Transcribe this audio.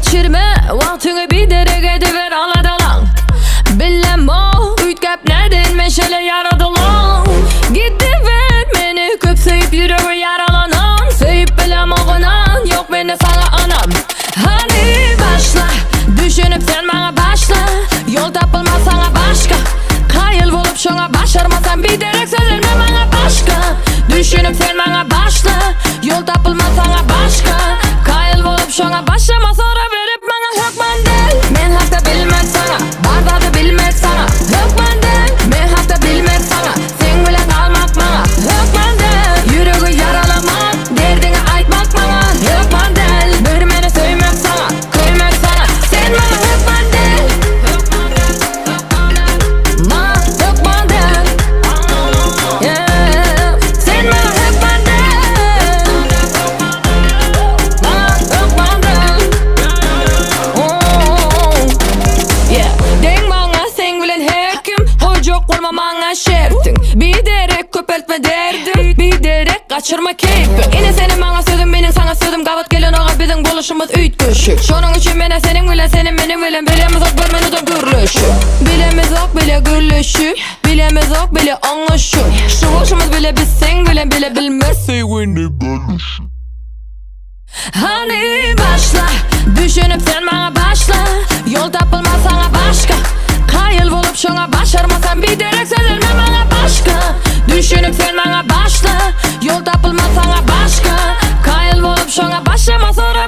geçirme vaktini bir derek ediver aladan. Bilem o ütkep neden meşale yaradılan. Gidiver meni köp sevip yüreği yaralanan. Sevip bilem oğunan yok beni sana anam. Hani başla düşünüp sen bana başla. Yol tapılmaz sana başka. Kayıl bulup şuna başarmasan bir derek söylenme bana başka. Düşünüp sen bana başla. Yol tapılmaz sana başka. Kayıl bulup şuna başlama sonra verip bana hükman değil. Men hatta bilmez sana barda da bilmez sana. Hükman değil. Men hatta bilmez sana. Sen bile kalmak bana hükman değil. Yüreği yaralamak derdini aytmak bana hükman değil. Bir meni söymek sana kıymak sana. Sen bana hükman değil. Ma hükman değil. Yeah. Sen bana hükman değil. Ma hükman değil. Oh. Yeah. Den bana sen bilen hekim. Hoca kurma bana şertin. Bir derek köpeltme derdim. Bir derek kaçırma keyfin. Yine senin bana sözüm benim sana sözüm. Kavat gelen oğa bizim buluşumuz üyt köşük. Şunun için bana senin bilen senin benim bilen. Bilemiz ok bir menüden gürlüşü. Bilemiz ok bile gürlüşü. Bilemiz ok bile anlaşı. Şu hoşumuz bile biz sen bilen bile bilmez. Hani başla düşünüp sen bana başla. Yol tapılmaz sana başka. Kayıl bulup şuna başarmasan bir derek söylenme bana başka. Düşünüp sen bana başla. Yol tapılmaz sana başka. Kayıl bulup şuna başlama sonra